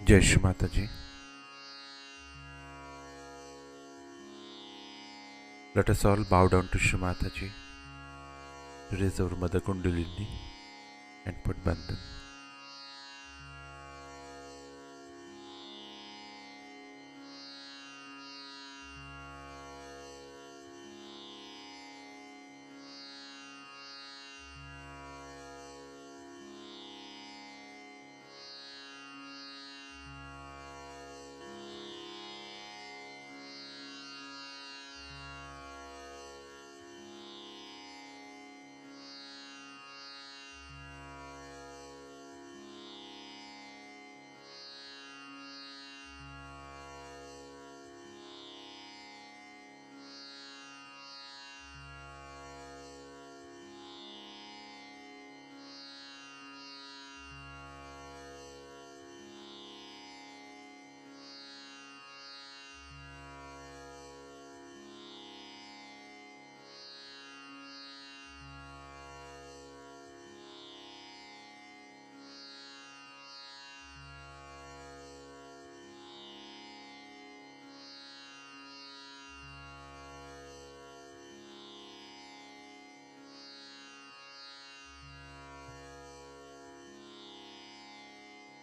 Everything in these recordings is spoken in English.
Jai Shri Mataji. Let us all bow down to Shri Mataji, raise our Mother Kundalini and put Bandhan.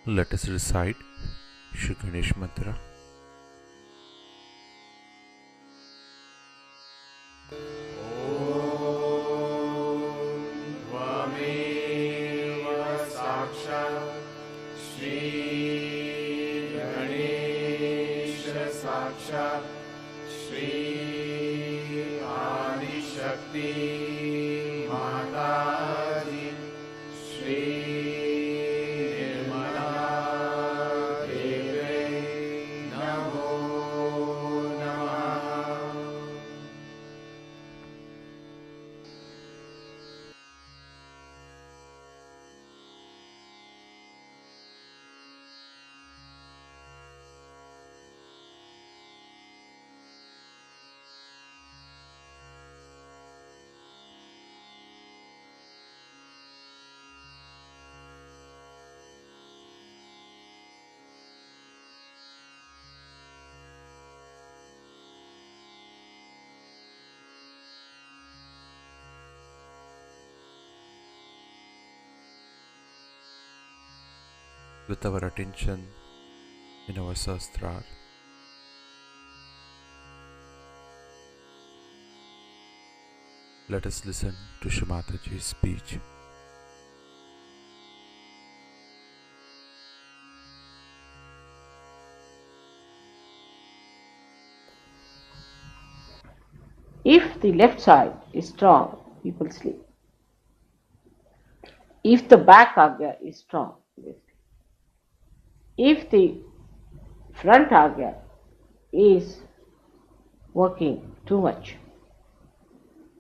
Let us recite Shri Ganesh Mantra. With our attention in our Sahasrara, let us listen to Shri Mataji's speech. If the left side is strong, people sleep. If the back agya is strong, they sleep. If the front agya is working too much,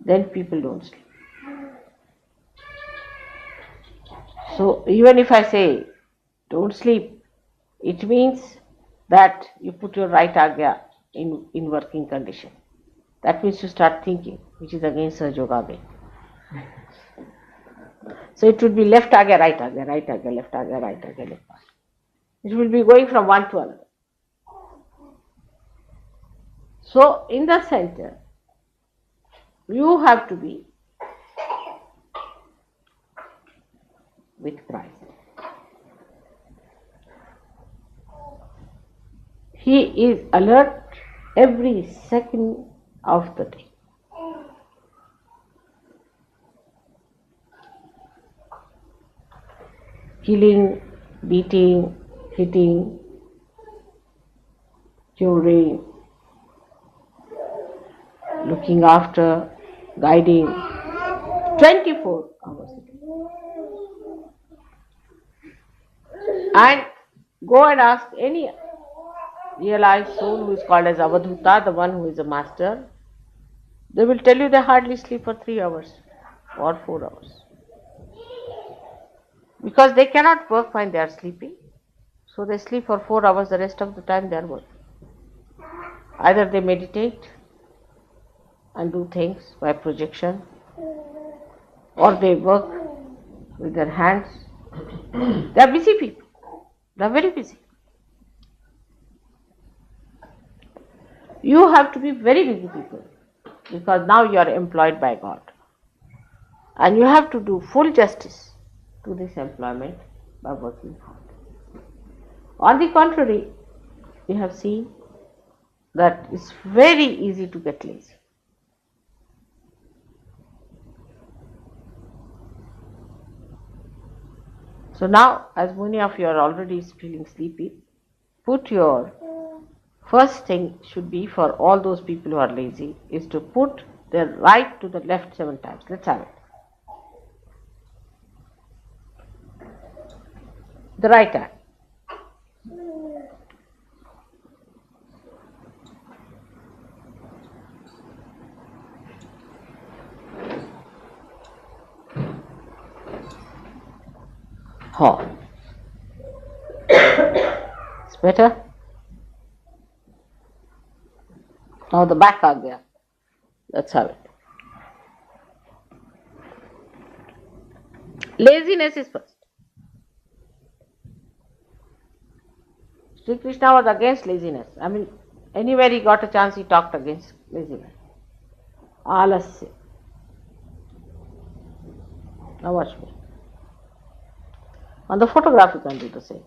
then people don't sleep. So even if I say don't sleep, it means that you put your right agya in working condition. That means you start thinking, which is against Sahaja Yoga. So it would be left agya, right agya, right agya, left agya, right agya, left agya. It will be going from one to another. So in the center, you have to be with Christ. He is alert every second of the day. Killing, beating, hitting, curing, looking after, guiding, 24 hours a day. And go and ask any realized soul who is called as Avadhuta, the one who is a master, they will tell you they hardly sleep for 3 hours or 4 hours. Because they cannot work when they are sleeping. So they sleep for 4 hours, the rest of the time they are working. Either they meditate and do things by projection, or they work with their hands. They are busy people. They are very busy. You have to be very busy people because now you are employed by God. And you have to do full justice to this employment by working hard. On the contrary, we have seen that it's very easy to get lazy. So now, as many of you are already feeling sleepy, put your first thing should be for all those people who are lazy is to put the right to the left 7 times. Let's have it. The right hand. Huh. It's better. Now the back aa gaya. Let's have it. Laziness is first. Sri Krishna was against laziness. I mean, anywhere he got a chance, he talked against laziness. Alasya. Now watch me. On the photograph, you can do the same.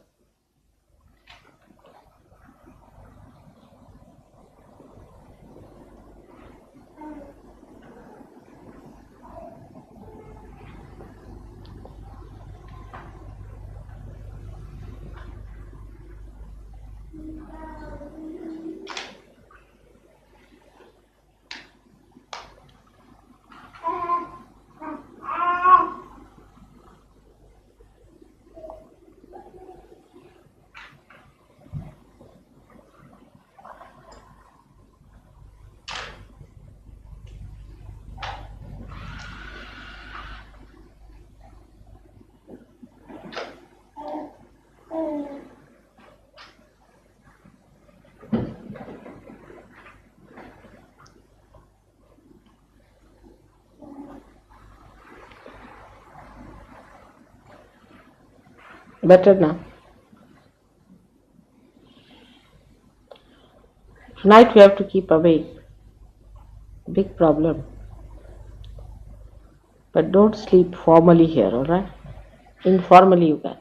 Better now. Tonight we have to keep awake. Big problem. But don't sleep formally here, alright? Informally you can.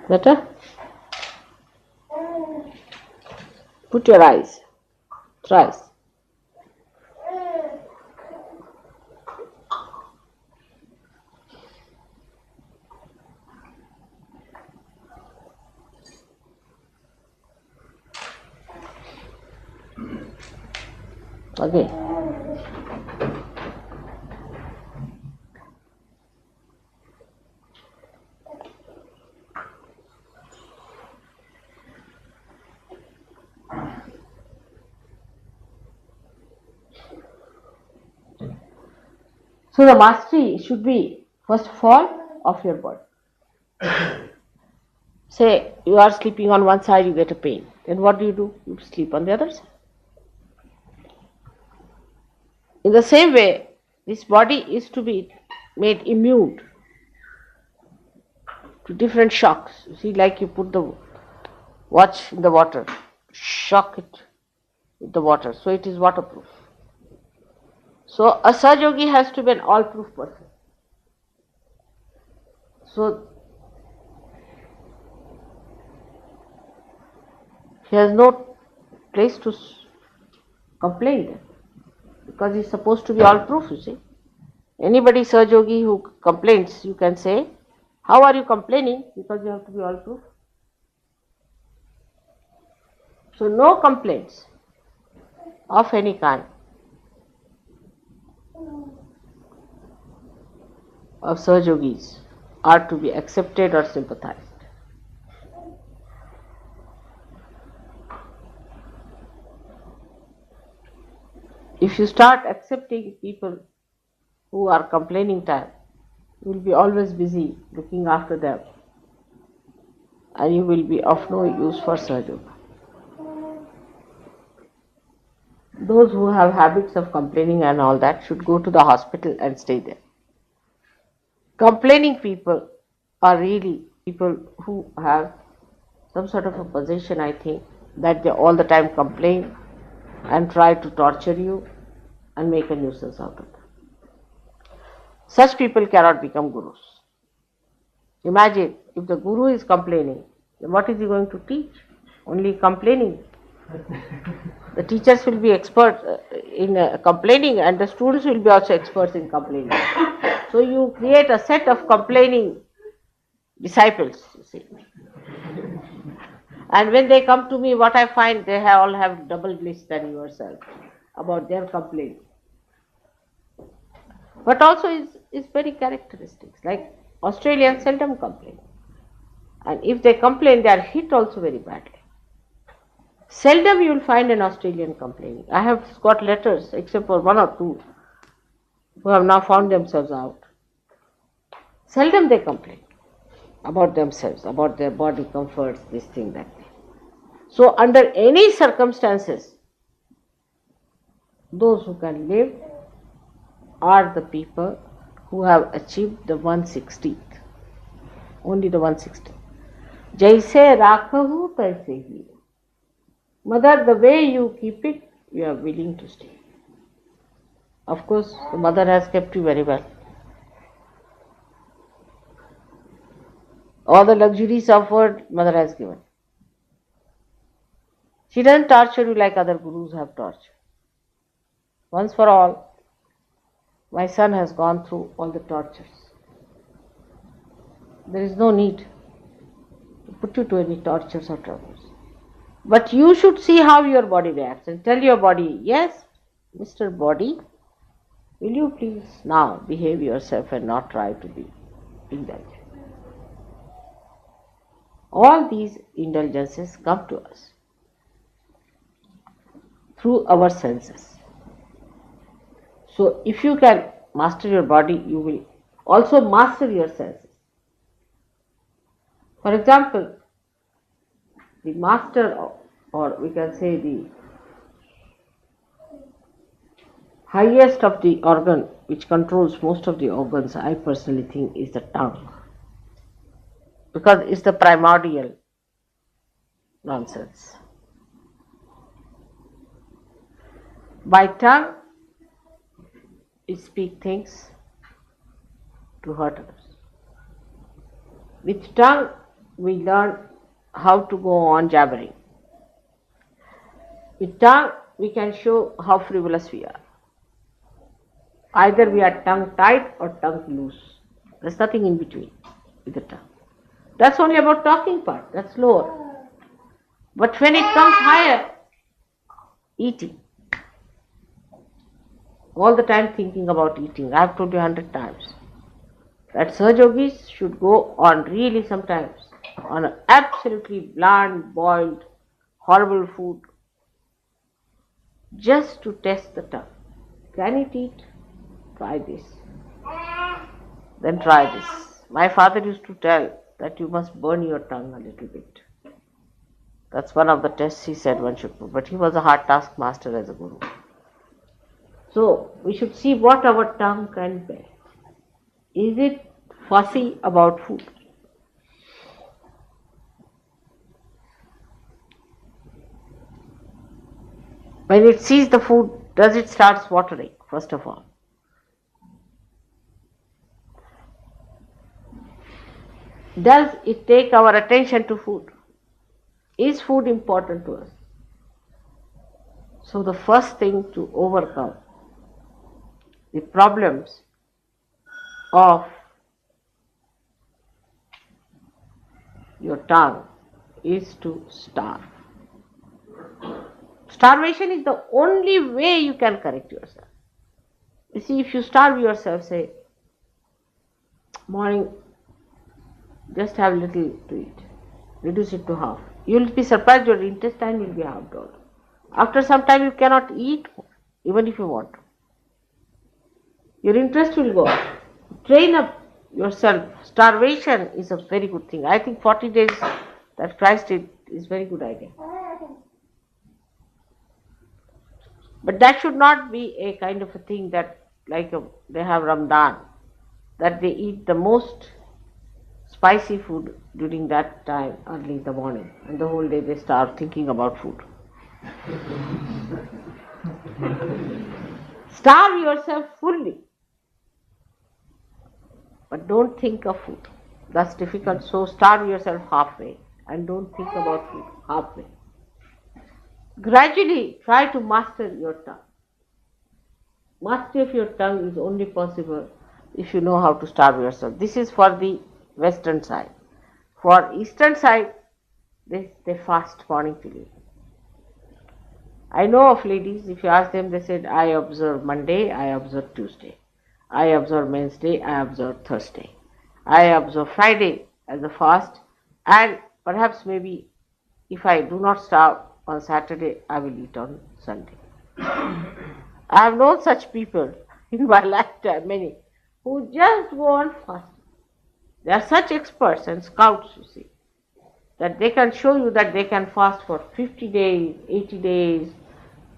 Better? Put your eyes. Thrice. Okay. So the mastery should be, first of all, of your body. Say you are sleeping on one side, you get a pain. Then what do? You sleep on the other side. In the same way, this body is to be made immune to different shocks. You see, like you put the watch in the water, shock it with the water, so it is waterproof. So a Sahaja has to be an all-proof person. So he has no place to complain because he is supposed to be all-proof, you see. Anybody Sahaja who complains, you can say, how are you complaining? Because you have to be all-proof. So no complaints of any kind of Sahajogis are to be accepted or sympathized. If you start accepting people who are complaining time, you will be always busy looking after them and you will be of no use for Sahaja. those who have habits of complaining and all that should go to the hospital and stay there. Complaining people are really people who have some sort of a possession, I think, that they all the time complain and try to torture you and make a nuisance out of them. Such people cannot become gurus. Imagine if the guru is complaining, then what is he going to teach? Only complaining. The teachers will be experts in complaining, and the students will be also experts in complaining. So you create a set of complaining disciples, you see. And when they come to me, what I find, they all have double bliss than yourself about their complaining. But also is very characteristics. Like Australians seldom complain. And if they complain, they are hit also very badly. Seldom you will find an Australian complaining. I have got letters, except for one or two, who have now found themselves out. Seldom they complain about themselves, about their body comforts, this thing, that thing. So under any circumstances, those who can live are the people who have achieved the 160th. Only the 160th. Jaise rakhahu taise hi. Mother, the way you keep it, you are willing to stay. Of course, the mother has kept you very well. All the luxuries offered, mother has given. She doesn't torture you like other gurus have tortured. Once for all, my son has gone through all the tortures. There is no need to put you to any tortures or troubles. But you should see how your body reacts and tell your body, yes, Mr. Body, will you please now behave yourself and not try to be indulgent. All these indulgences come to us through our senses. So if you can master your body, you will also master your senses. For example, the master, or we can say the highest of the organ which controls most of the organs, I personally think, is the tongue. Because it's the primordial nonsense. By tongue, we speak things to hurt others. With tongue, we learn how to go on jabbering. With tongue, we can show how frivolous we are. Either we are tongue tied or tongue loose. There's nothing in between with the tongue. That's only about talking part, that's lower. But when it comes higher, eating. All the time thinking about eating. I have told you 100 times that Sahajogis should go on really sometimes on an absolutely bland, boiled, horrible food just to test the tongue. Can it eat? Try this. Then try this. My father used to tell that you must burn your tongue a little bit. That's one of the tests he said one should put. But he was a hard taskmaster as a guru. So we should see what our tongue can bear. Is it fussy about food? When it sees the food, does it start watering, first of all? Does it take our attention to food? Is food important to us? So the first thing to overcome the problems of your tongue is to starve. Starvation is the only way you can correct yourself. You see, if you starve yourself, say, morning, just have little to eat, reduce it to half. You will be surprised your intestine will be half done. After some time you cannot eat even if you want to. Your interest will go up. Train up yourself. Starvation is a very good thing. I think 40 days that Christ did is very good idea. But that should not be a kind of a thing that, they have Ramadan, that they eat the most spicy food during that time early in the morning, and the whole day they start thinking about food. Starve yourself fully, but don't think of food. That's difficult, so starve yourself halfway and don't think about food halfway. Gradually try to master your tongue. Mastery of your tongue is only possible if you know how to starve yourself. This is for the western side. For eastern side, they fast morning till evening. I know of ladies, if you ask them, they said, I observe Monday, I observe Tuesday, I observe Wednesday, I observe Thursday, I observe Friday as a fast, and perhaps maybe if I do not starve on Saturday, I will eat on Sunday. I have known such people in my lifetime, many, who just go on fasting. They are such experts and scouts, you see, that they can show you that they can fast for 50 days, 80 days,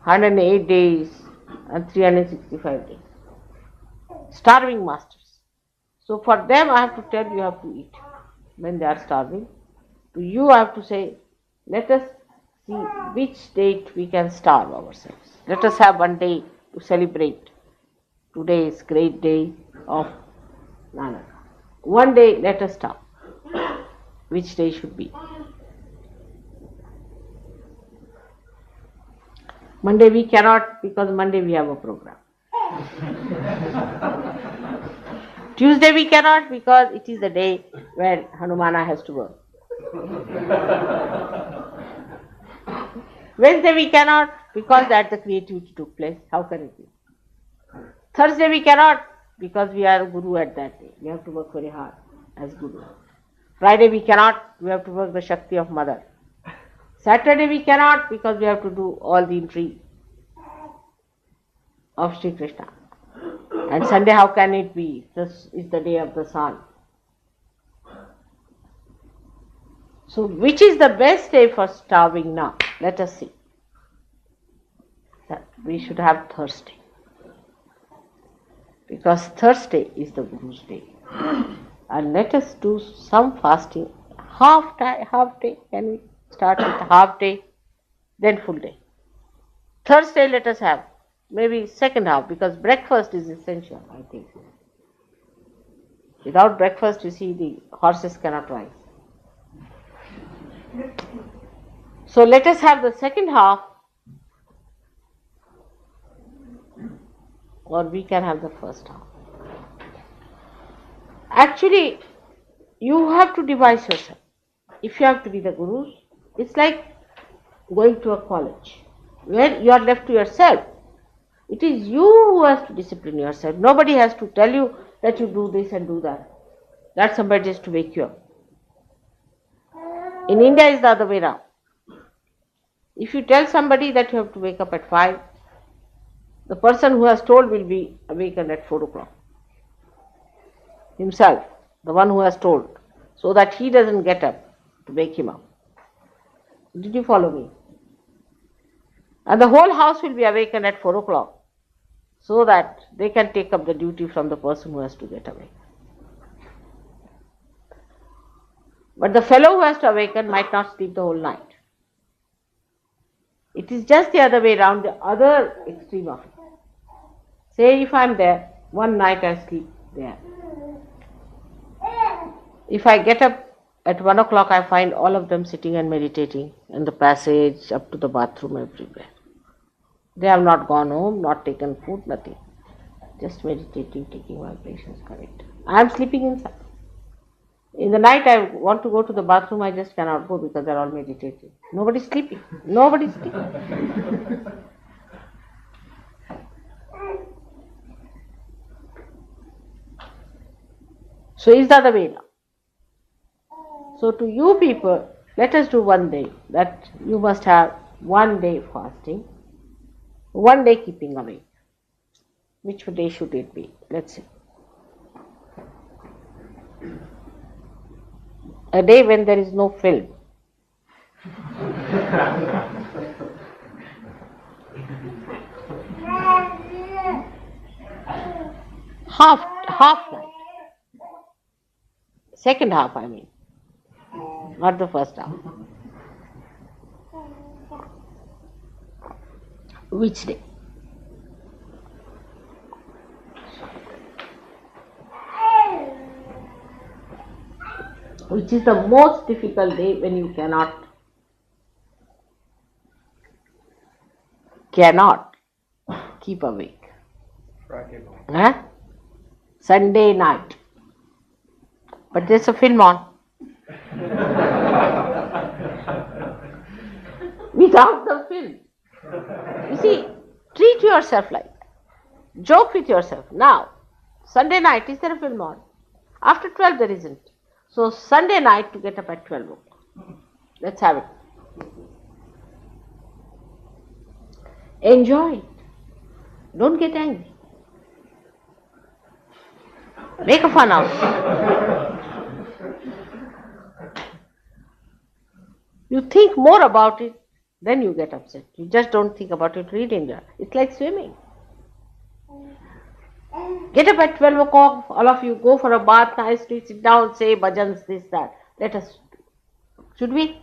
108 days, and 365 days. Starving masters. So for them, I have to tell you have to eat when they are starving. To you, I have to say, let us see which date we can starve ourselves. Let us have one day to celebrate. Today is great day of Nanak. One day let us stop. Which day should be? Monday we cannot, because Monday we have a program. Tuesday we cannot because it is the day when Hanumana has to work. Wednesday we cannot because that the creativity took place. How can it be? Thursday we cannot because we are Guru at that day. We have to work very hard as Guru. Friday we cannot, we have to work the Shakti of Mother. Saturday we cannot because we have to do all the intrigue of Sri Krishna. And Sunday, how can it be? This is the day of the sun. So which is the best day for starving now? Let us see. That we should have Thursday. Because Thursday is the Guru's day. And let us do some fasting. Half day. Can we start with half day, then full day? Thursday let us have maybe second half, because breakfast is essential, I think. Without breakfast, you see, the horses cannot rise. So let us have the second half, or we can have the first half. Actually, you have to devise yourself. If you have to be the Gurus, it's like going to a college where you are left to yourself. It is you who has to discipline yourself. Nobody has to tell you that you do this and do that. That somebody has to wake you up. In India, it's the other way around. If you tell somebody that you have to wake up at 5, the person who has told will be awakened at 4 o'clock. Himself, the one who has told, so that he doesn't get up to wake him up. Did you follow me? And the whole house will be awakened at 4 o'clock, so that they can take up the duty from the person who has to get awake. But the fellow who has to awaken might not sleep the whole night. It is just the other way around, the other extreme of it. Say if I am there, one night I sleep there. If I get up at 1 o'clock, I find all of them sitting and meditating in the passage, up to the bathroom, everywhere. They have not gone home, not taken food, nothing. Just meditating, taking vibrations, correct. I am sleeping inside. In the night, I want to go to the bathroom, I just cannot go because they are all meditating. Nobody is sleeping. Nobody is sleeping. So it's the other way now. So to you people, let us do one day, that you must have one day fasting, one day keeping awake. Which day should it be? Let's see. A day when there is no film. half night. Second half, I mean, not the first half. Which day? Which is the most difficult day when you cannot keep awake? Friday night. Huh? Sunday night. But there's a film on. Without the film. You see, treat yourself like that. Joke with yourself. Now, Sunday night, is there a film on? After 12 there isn't. So Sunday night to get up at 12 o'clock. Let's have it. Enjoy it. Don't get angry. Make a fun out of it. You think more about it, then you get upset. You just don't think about it, really enjoy. It's like swimming. Get up at 12 o'clock, all of you go for a bath nicely, sit down, say bhajans, this, that. Let us. Should we?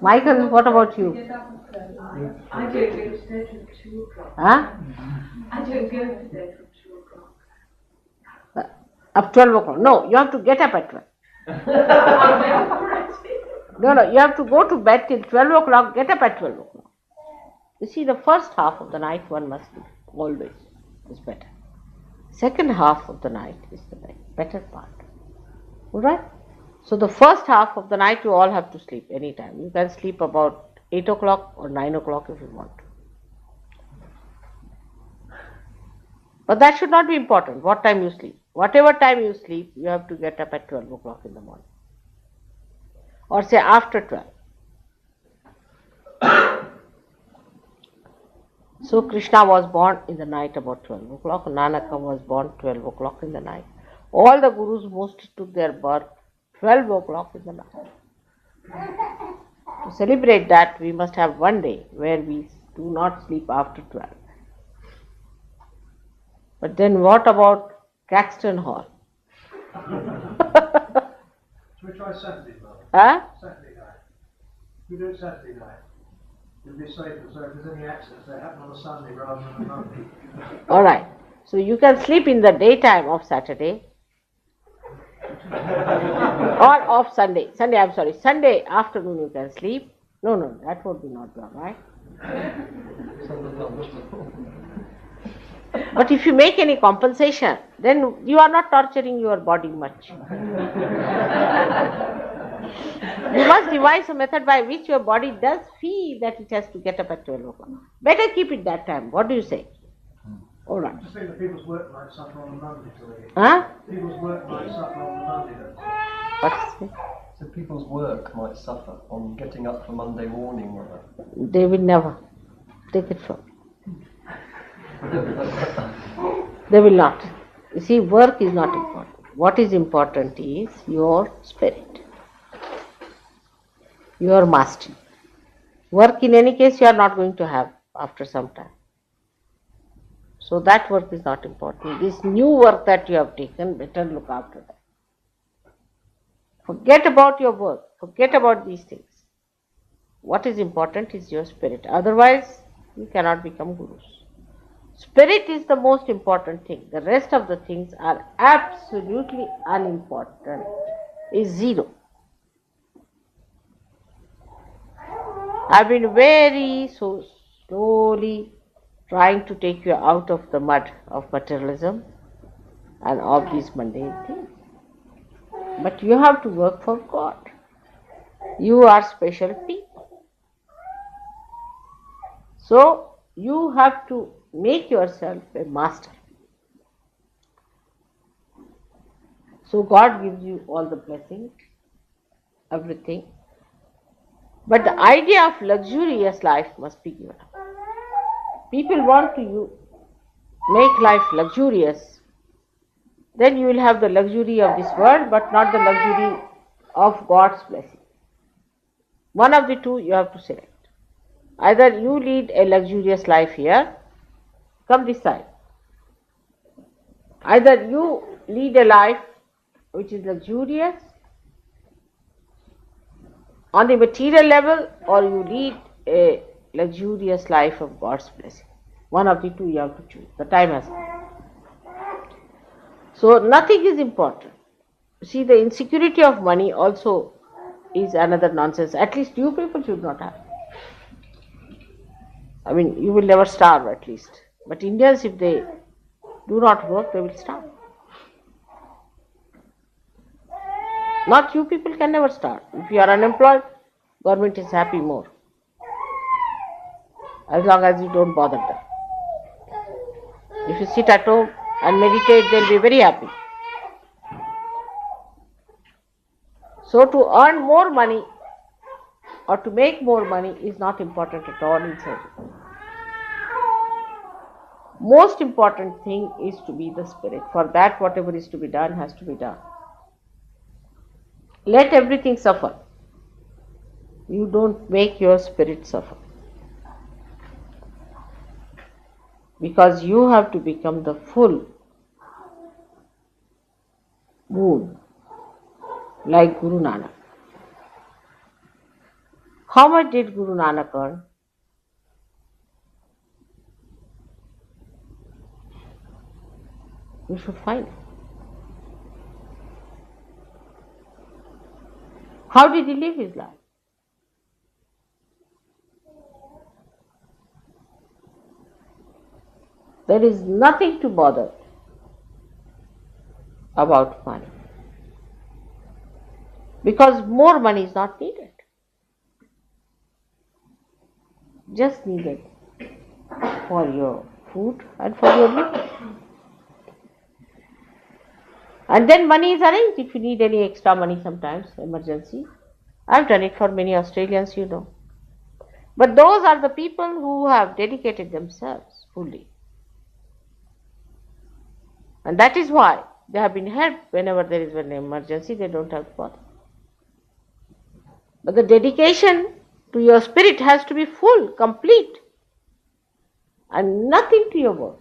Michael, what about you? I don't go to bed till 2 o'clock. Huh? I don't go to bed till 2 o'clock. Up 12 o'clock. No, you have to get up at 12. No, you have to go to bed till 12 o'clock, get up at 12 o'clock. You see, the first half of the night one must sleep, always, is better. Second half of the night is the better part. Alright? So the first half of the night you all have to sleep anytime. You can sleep about 8 o'clock or 9 o'clock if you want to. But that should not be important, what time you sleep. Whatever time you sleep, you have to get up at 12 o'clock in the morning. Or say after 12. So Krishna was born in the night about 12 o'clock. Nanaka was born 12 o'clock in the night. All the gurus mostly took their birth 12 o'clock in the night. To celebrate that, we must have one day where we do not sleep after 12. But then what about Caxton Hall? Should we try Saturday night? Huh? Saturday night. We do it Saturday night. It'll be safer, so if there's any accidents, they happen on a Sunday rather than a Monday. Alright. So you can sleep in the daytime of Saturday. Or of Sunday. Sunday afternoon you can sleep. No, that would be not wrong, right? But if you make any compensation, then you are not torturing your body much. You must devise a method by which your body does feel that it has to get up at 12 o'clock. Better keep it that time. What do you say? All right. I just think that people's work might suffer on the Monday to eat. Huh? People's work might suffer on the Monday. What's it? So people's work might suffer on getting up for Monday morning. They will never. Take it from. They will not. You see, work is not important. What is important is your spirit, your mastery. Work in any case you are not going to have after some time. So that work is not important. This new work that you have taken, better look after that. Forget about your work. Forget about these things. What is important is your spirit. Otherwise, you cannot become gurus. Spirit is the most important thing. The rest of the things are absolutely unimportant. Is zero. I've been very so slowly trying to take you out of the mud of materialism and of these mundane things. But you have to work for God. You are special people. So you have to make yourself a master. So God gives you all the blessings, everything. But the idea of luxurious life must be given up. People want to make life luxurious. Then you will have the luxury of this world, but not the luxury of God's blessing. One of the two you have to select. Either you lead a luxurious life here, come this side. Either you lead a life which is luxurious on the material level, or you lead a luxurious life of God's blessing. One of the two you have to choose. The time has come. So nothing is important. See, the insecurity of money also is another nonsense. At least you people should not have. I mean, you will never starve at least. But Indians, if they do not work, they will starve. Not you people can never starve. If you are unemployed, government is happy more. As long as you don't bother them. If you sit at home and meditate, they'll be very happy. So to earn more money or to make more money is not important at all in surgery. Most important thing is to be the spirit. For that, whatever is to be done has to be done. Let everything suffer. You don't make your spirit suffer. Because you have to become the full moon like Guru Nanak. How much did Guru Nanak earn? You should find it. How did he live his life? There is nothing to bother about money. Because more money is not needed. Just needed for your food and for your living. And then money is arranged if you need any extra money sometimes, emergency. I've done it for many Australians, you know. But those are the people who have dedicated themselves fully. And that is why they have been helped whenever there is an emergency, they don't have to bother. But the dedication to your spirit has to be full, complete, and nothing to your work,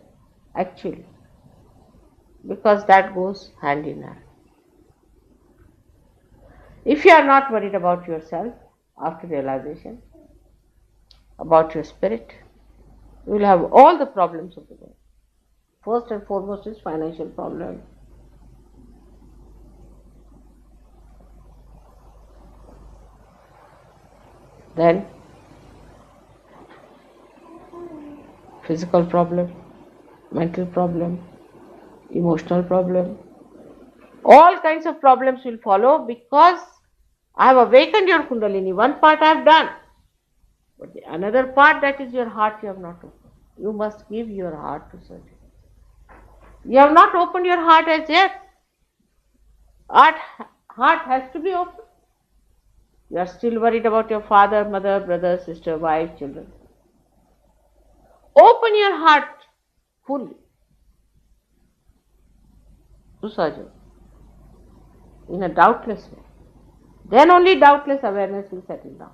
actually, because that goes hand in hand. If you are not worried about yourself after realization, about your spirit, you will have all the problems of the world. First and foremost is financial problem. Then physical problem, mental problem, emotional problem. All kinds of problems will follow because I have awakened your Kundalini. One part I have done. But the another part, that is your heart, you have not opened. You must give your heart to surgery. You have not opened your heart as yet. Heart has to be opened. You are still worried about your father, mother, brother, sister, wife, children. Open your heart fully to surgery in a doubtless way. Then only doubtless awareness will settle down.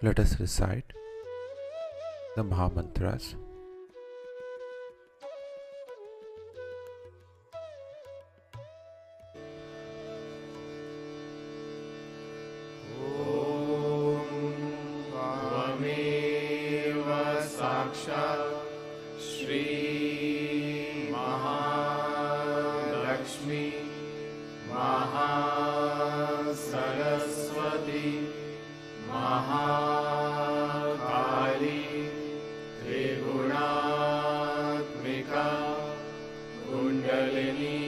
Let us recite the Mahamantras. Shri Mahalakshmi Mahasaraswati Mahakali Triguణಾತ್ಮಿಕಾ Kundalini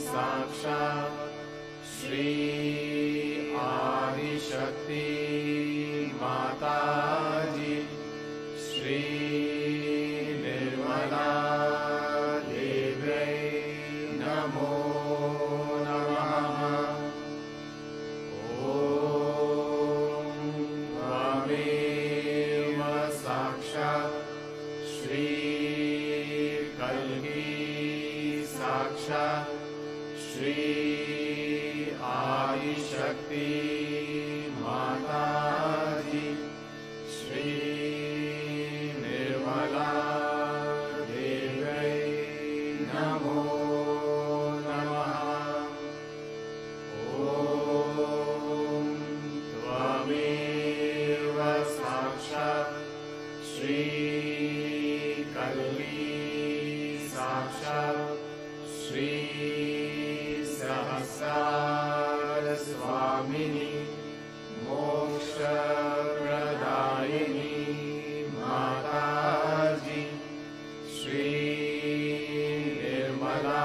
Sakshat Shri Adishakti Mataji Shri Nirmala Devi Namo Namaha. Om Tvameva Sakshat Shri Kalki Sakshat Shri Adishakti Mataji Shri Nirmala Devi Namo Namaha. Om Tvameva Sakshat Shri Kalki Sakshat Shri Sahasrara Swamini Moksha Pradayini Mataji Shri Nirmala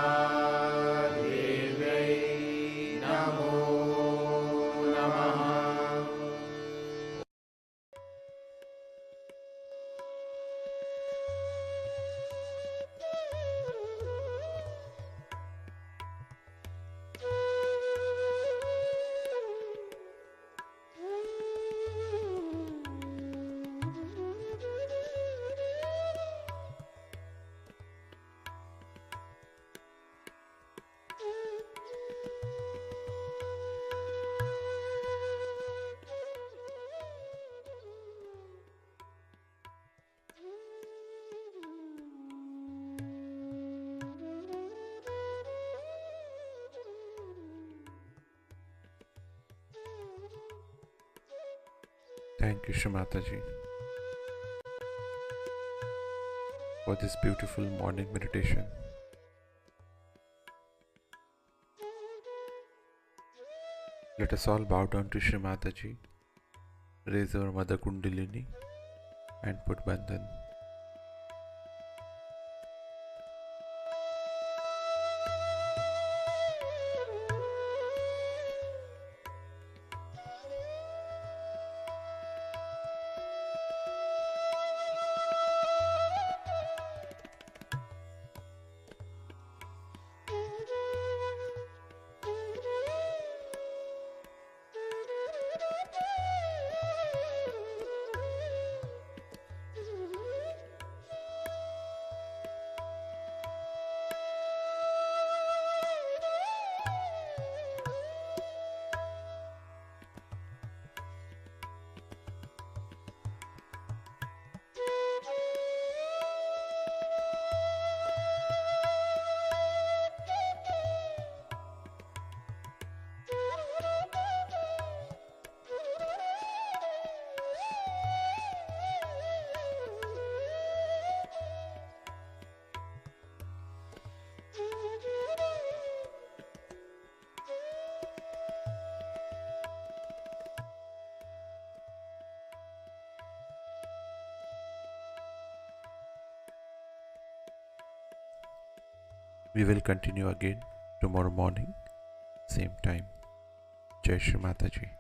Devi Namo Namaha. Thank you, Shri Mataji, for this beautiful morning meditation. Let us all bow down to Shri Mataji, raise our Mother Kundalini and put bandhan. We will continue again tomorrow morning, same time. Jai Shri Mataji.